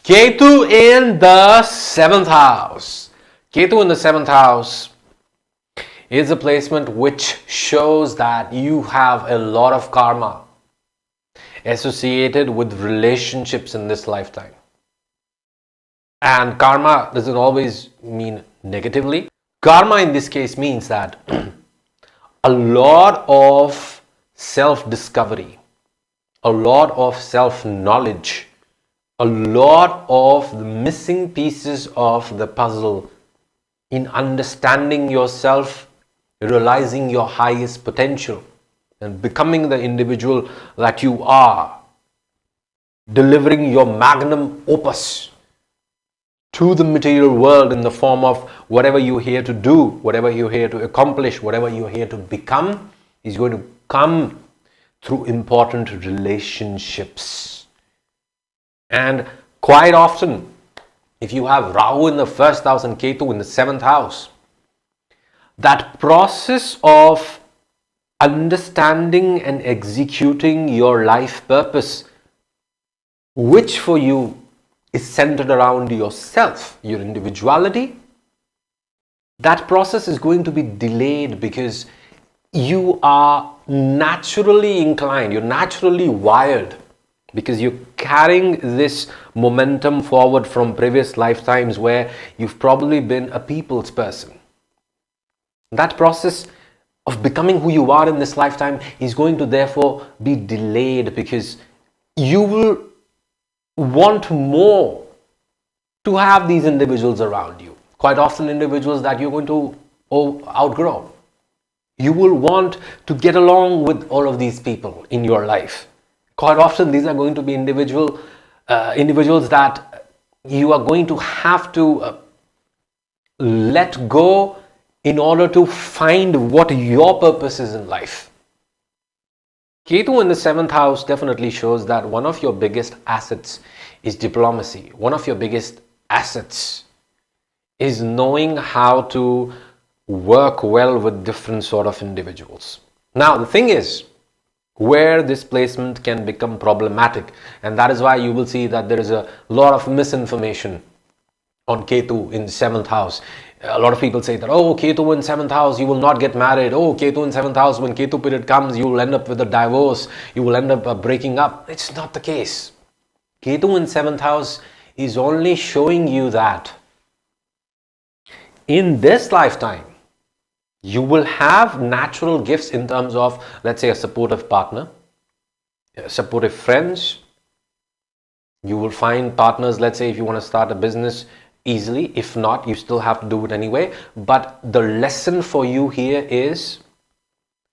Ketu in the 7th house. Ketu in the 7th house is a placement which shows that you have a lot of karma associated with relationships in this lifetime. And karma doesn't always mean negatively. Karma in this case means that a lot of self-discovery, a lot of self-knowledge, a lot of the missing pieces of the puzzle in understanding yourself, realizing your highest potential, and becoming the individual that you are, delivering your magnum opus to the material world in the form of whatever you're here to do, whatever you're here to accomplish, whatever you're here to become, is going to come through important relationships. And quite often, if you have Rahu in the 1st house and Ketu in the 7th house, that process of understanding and executing your life purpose, which for you is centered around yourself, your individuality, that process is going to be delayed because you are naturally inclined, you're naturally wired, because you're carrying this momentum forward from previous lifetimes where you've probably been a people's person. That process of becoming who you are in this lifetime is going to therefore be delayed because you will want more to have these individuals around you. Quite often individuals that you're going to outgrow. You will want to get along with all of these people in your life. Quite often these are going to be individuals that you are going to have to let go in order to find what your purpose is in life. Ketu in the 7th house definitely shows that one of your biggest assets is diplomacy. One of your biggest assets is knowing how to work well with different sort of individuals. Now the thing is, where this placement can become problematic, and that is why you will see that there is a lot of misinformation on Ketu in the 7th house. A lot of people say that, oh, Ketu in 7th house, you will not get married. Oh, Ketu in 7th house, when Ketu period comes, you will end up with a divorce. You will end up breaking up. It's not the case. Ketu in 7th house is only showing you that in this lifetime, you will have natural gifts in terms of, let's say, a supportive partner, supportive friends. You will find partners, let's say, if you want to start a business easily. If not, you still have to do it anyway. But the lesson for you here is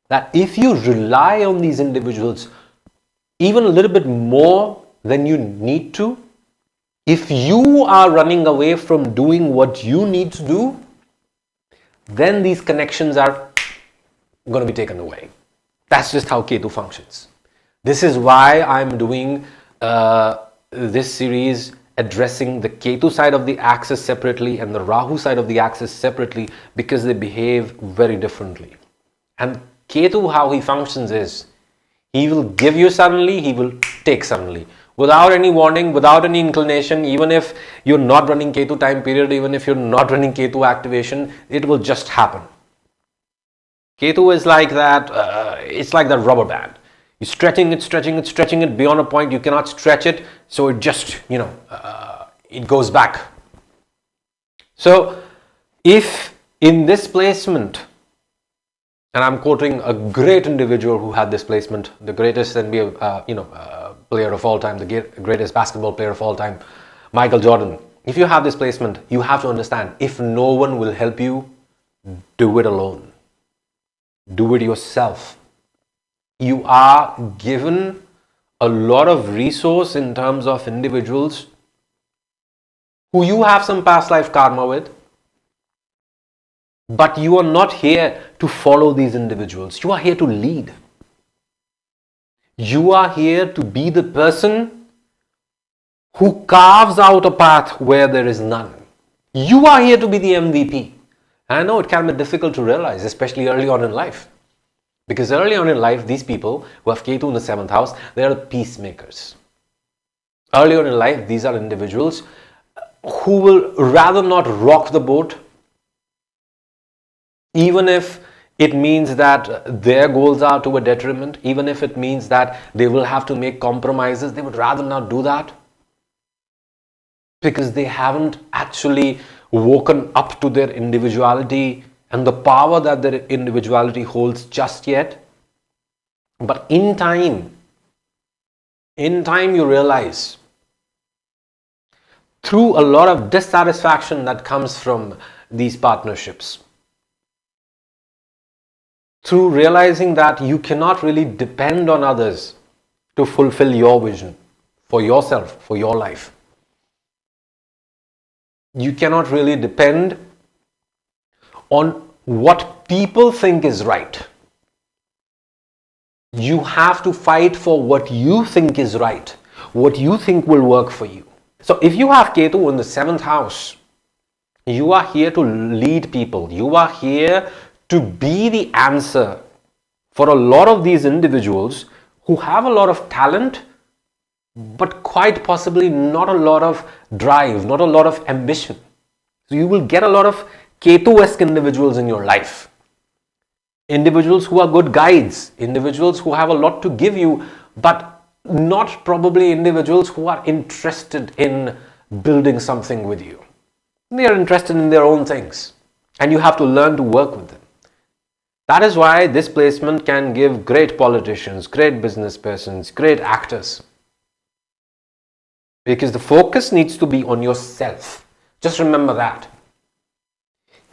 that if you rely on these individuals even a little bit more than you need to, if you are running away from doing what you need to do, then these connections are going to be taken away. That's just how Ketu functions. This is why I'm doing this series addressing the Ketu side of the axis separately and the Rahu side of the axis separately, because they behave very differently. And Ketu, how he functions is, he will give you suddenly, he will take suddenly. Without any warning, without any inclination, even if you're not running Ketu time period, even if you're not running Ketu activation, it will just happen. Ketu is like that, it's like that rubber band. You're stretching it beyond a point, you cannot stretch it, so it just, it goes back. So, if in this placement, and I'm quoting a great individual who had this placement, the greatest NBA, player of all time, the greatest basketball player of all time, Michael Jordan. If you have this placement, you have to understand, if no one will help you, do it alone. Do it yourself. You are given a lot of resource in terms of individuals who you have some past life karma with, but you are not here to follow these individuals. You are here to lead. You are here to be the person who carves out a path where there is none. You are here to be the MVP. I know it can be difficult to realize, especially early on in life. Because early on in life, these people who have Ketu in the 7th house, they are the peacemakers. Earlier in life, these are individuals who will rather not rock the boat, even if it means that their goals are to a detriment, even if it means that they will have to make compromises. They would rather not do that because they haven't actually woken up to their individuality and the power that their individuality holds just yet. But in time you realize, through a lot of dissatisfaction that comes from these partnerships, through realizing that you cannot really depend on others to fulfill your vision for yourself, for your life. You cannot really depend on what people think is right. You have to fight for what you think is right, what you think will work for you. So if you have Ketu in the 7th house, you are here to lead people. You are here to be the answer for a lot of these individuals who have a lot of talent, but quite possibly not a lot of drive, not a lot of ambition. So you will get a lot of Ketu-esque individuals in your life. Individuals who are good guides, individuals who have a lot to give you, but not probably individuals who are interested in building something with you. They are interested in their own things, and you have to learn to work with them. That is why this placement can give great politicians, great business persons, great actors. Because the focus needs to be on yourself. Just remember that.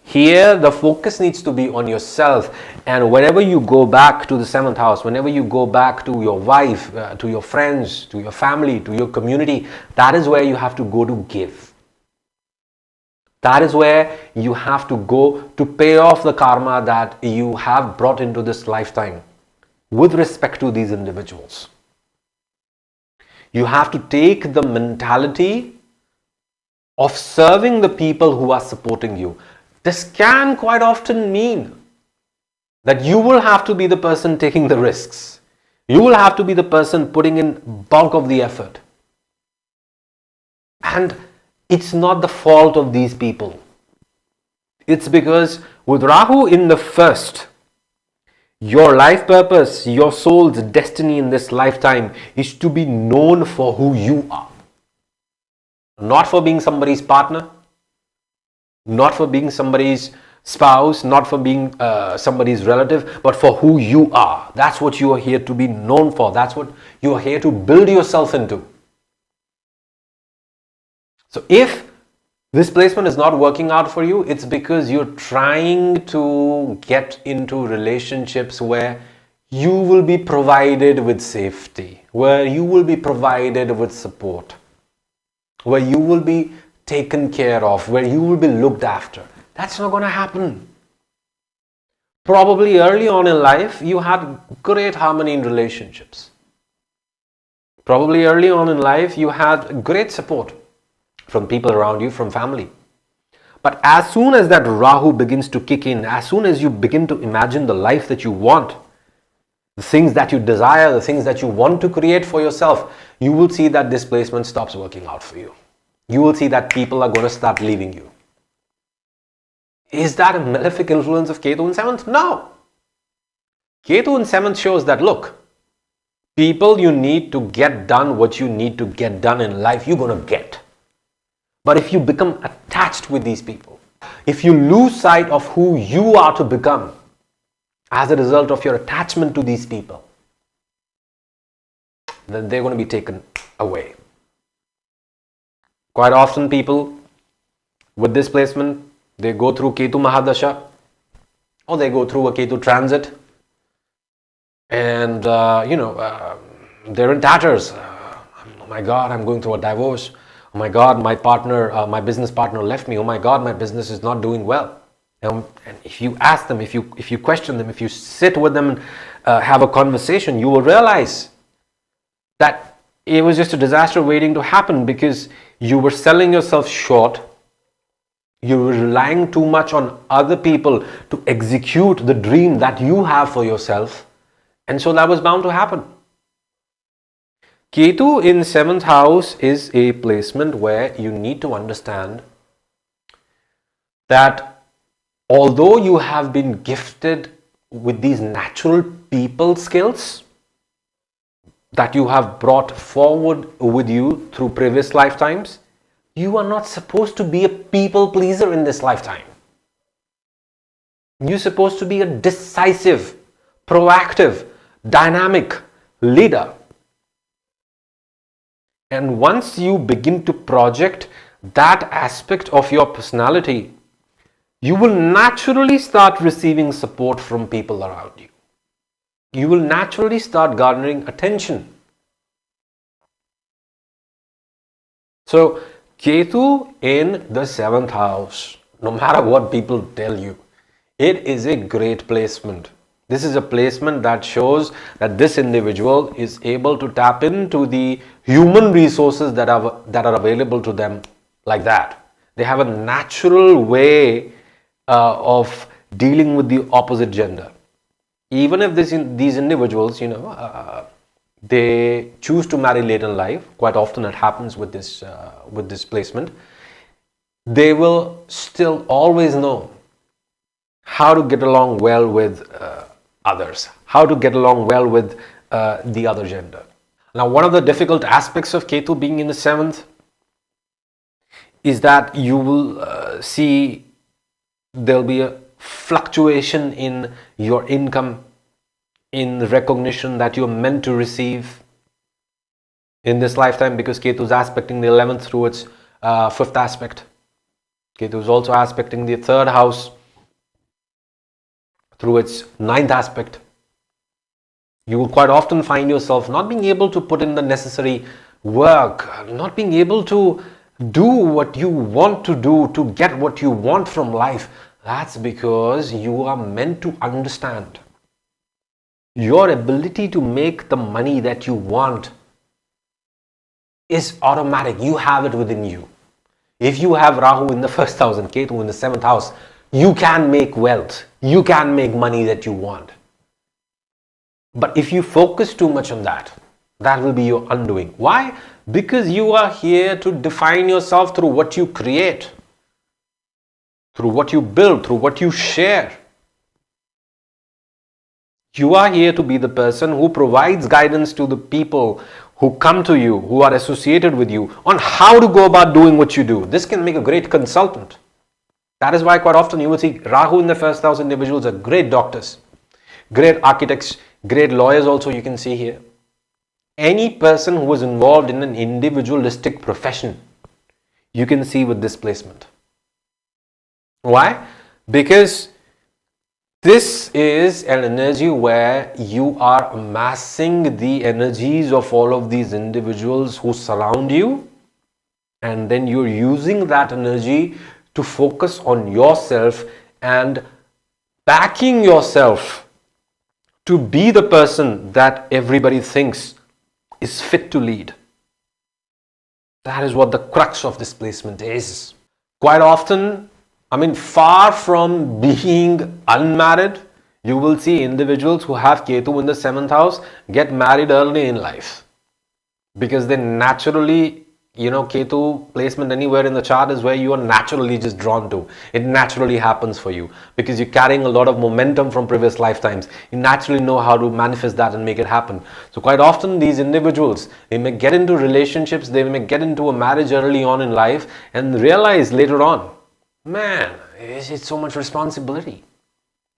Here, the focus needs to be on yourself. And whenever you go back to the 7th house, whenever you go back to your wife, to your friends, to your family, to your community, that is where you have to go to give. That is where you have to go to pay off the karma that you have brought into this lifetime with respect to these individuals. You have to take the mentality of serving the people who are supporting you. This can quite often mean that you will have to be the person taking the risks. You will have to be the person putting in bulk of the effort. And it's not the fault of these people. It's because with Rahu in the 1st, your life purpose, your soul's destiny in this lifetime is to be known for who you are. Not for being somebody's partner, not for being somebody's spouse, not for being somebody's relative, but for who you are. That's what you are here to be known for. That's what you are here to build yourself into. So if this placement is not working out for you, it's because you're trying to get into relationships where you will be provided with safety, where you will be provided with support, where you will be taken care of, where you will be looked after. That's not going to happen. Probably early on in life, you had great harmony in relationships. Probably early on in life, you had great support from people around you, from family. But as soon as that Rahu begins to kick in, as soon as you begin to imagine the life that you want, the things that you desire, the things that you want to create for yourself, you will see that this placement stops working out for you. You will see that people are going to start leaving you. Is that a malefic influence of Ketu in 7th? No. Ketu in 7th shows that, look, people you need to get done what you need to get done in life, you're going to get. But if you become attached with these people, if you lose sight of who you are to become as a result of your attachment to these people, then they're going to be taken away. Quite often people with this placement, they go through Ketu mahadasha, or they go through a Ketu transit, and they're in tatters. Oh my God, I'm going through a divorce. Oh my God, my partner, my business partner left me. Oh my God, my business is not doing well. And if you ask them, if you question them, if you sit with them and have a conversation, you will realize that it was just a disaster waiting to happen because you were selling yourself short. You were relying too much on other people to execute the dream that you have for yourself. And so that was bound to happen. Ketu in 7th house is a placement where you need to understand that although you have been gifted with these natural people skills that you have brought forward with you through previous lifetimes, you are not supposed to be a people pleaser in this lifetime. You're supposed to be a decisive, proactive, dynamic leader. And once you begin to project that aspect of your personality, you will naturally start receiving support from people around you. You will naturally start garnering attention. So, Ketu in the 7th house, no matter what people tell you, it is a great placement. This is a placement that shows that this individual is able to tap into the human resources that are available to them like that. They have a natural way of dealing with the opposite gender. Even if these individuals, they choose to marry late in life, quite often it happens with this placement, they will still always know how to get along well with others, how to get along well with the other gender. Now, one of the difficult aspects of Ketu being in the 7th is that you will see there'll be a fluctuation in your income, in recognition that you're meant to receive in this lifetime, because Ketu is aspecting the 11th through its 5th aspect. Ketu is also aspecting the 3rd house through its 9th aspect. You will quite often find yourself not being able to put in the necessary work, not being able to do what you want to do to get what you want from life. That's because you are meant to understand your ability to make the money that you want is automatic. You have it within you. If you have Rahu in the 1st house and Ketu in the 7th house, you can make wealth. You can make money that you want. But if you focus too much on that, that will be your undoing. Why? Because you are here to define yourself through what you create, through what you build, through what you share. You are here to be the person who provides guidance to the people who come to you, who are associated with you, on how to go about doing what you do. This can make a great consultant. That is why quite often you will see Rahu in the 1st house individuals are great doctors, great architects, great lawyers also you can see here. Any person who is involved in an individualistic profession, you can see with this placement. Why? Because this is an energy where you are amassing the energies of all of these individuals who surround you, and then you're using that energy to focus on yourself and backing yourself to be the person that everybody thinks is fit to lead. That is what the crux of this placement is. Quite often, far from being unmarried, you will see individuals who have Ketu in the 7th house get married early in life. Because they naturally, Ketu placement anywhere in the chart is where you are naturally just drawn to. It naturally happens for you because you're carrying a lot of momentum from previous lifetimes. You naturally know how to manifest that and make it happen. So quite often these individuals, they may get into relationships, they may get into a marriage early on in life and realize later on, man, it's so much responsibility.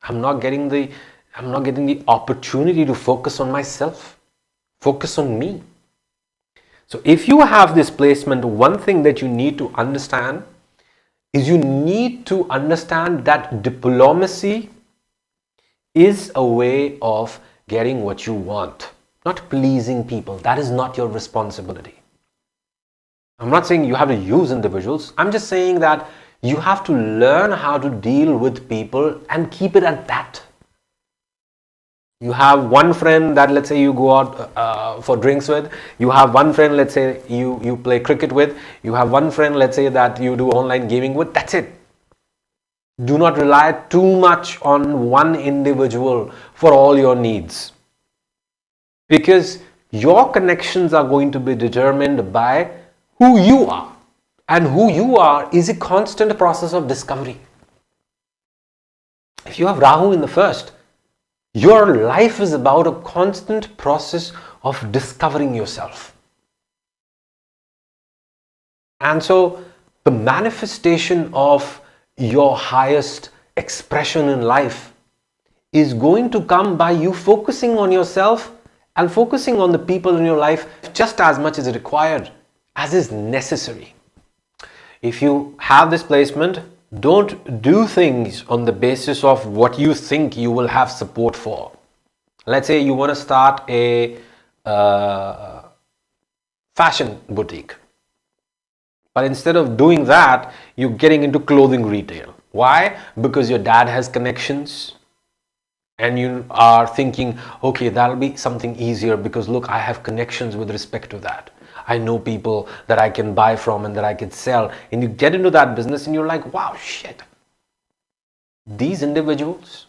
I'm not getting the opportunity to focus on myself, focus on me. So if you have this placement, one thing that you need to understand is you need to understand that diplomacy is a way of getting what you want, not pleasing people. That is not your responsibility. I'm not saying you have to use individuals. I'm just saying that you have to learn how to deal with people and keep it at that. You have one friend that, let's say, you go out for drinks with. You have one friend, let's say, you play cricket with. You have one friend, let's say, that you do online gaming with. That's it. Do not rely too much on one individual for all your needs. Because Your connections are going to be determined by who you are. And who you are is a constant process of discovery. If you have Rahu in the first, your life is about a constant process of discovering yourself. And so the manifestation of your highest expression in life is going to come by you focusing on yourself and focusing on the people in your life just as much as required, as is necessary. If you have this placement, don't do things on the basis of what you think you will have support for. Let's say you want to start a fashion boutique. But instead of doing that, you're getting into clothing retail. Why? Because your dad has connections and you are thinking, okay, that'll be something easier because look, I have connections with respect to that. I know people that I can buy from and that I can sell. And you get into that business and you're like, wow, shit. These individuals,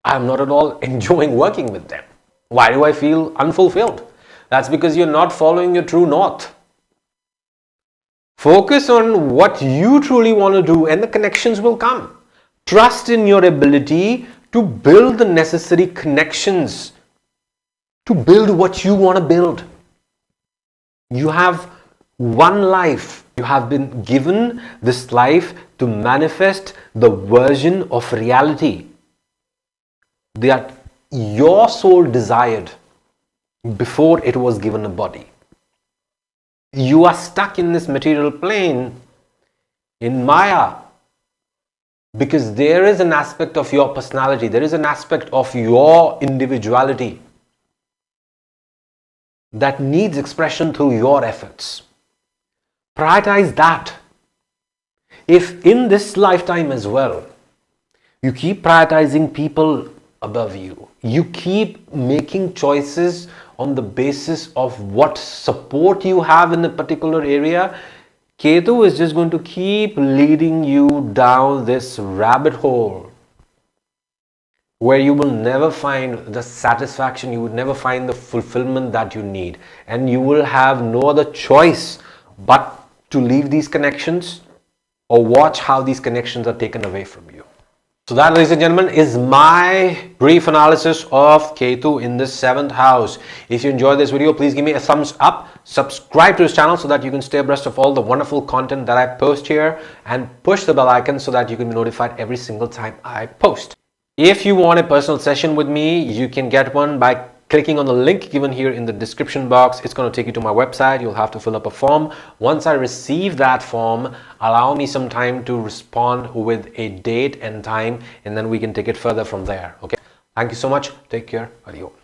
I'm not at all enjoying working with them. Why do I feel unfulfilled? That's because you're not following your true north. Focus on what you truly want to do and the connections will come. Trust in your ability to build the necessary connections, to build what you want to build. You have one life. You have been given this life to manifest the version of reality that your soul desired before it was given a body. You are stuck in this material plane, in Maya, because there is an aspect of your personality, there is an aspect of your individuality that needs expression through your efforts. Prioritize that. If in this lifetime as well, you keep prioritizing people above you, you keep making choices on the basis of what support you have in a particular area, Ketu is just going to keep leading you down this rabbit hole where you will never find the satisfaction, you will never find the fulfillment that you need, and you will have no other choice but to leave these connections or watch how these connections are taken away from you. So that, ladies and gentlemen, is my brief analysis of Ketu in the 7th house. If you enjoyed this video, please give me a thumbs up. Subscribe to this channel so that you can stay abreast of all the wonderful content that I post here, and push the bell icon so that you can be notified every single time I post. If you want a personal session with me, you can get one by clicking on the link given here in the description box. It's going to take you to my website. You'll have to fill up a form. Once I receive that form, allow me some time to respond with a date and time, and then we can take it further from there. Okay. Thank you so much. Take care. Adios.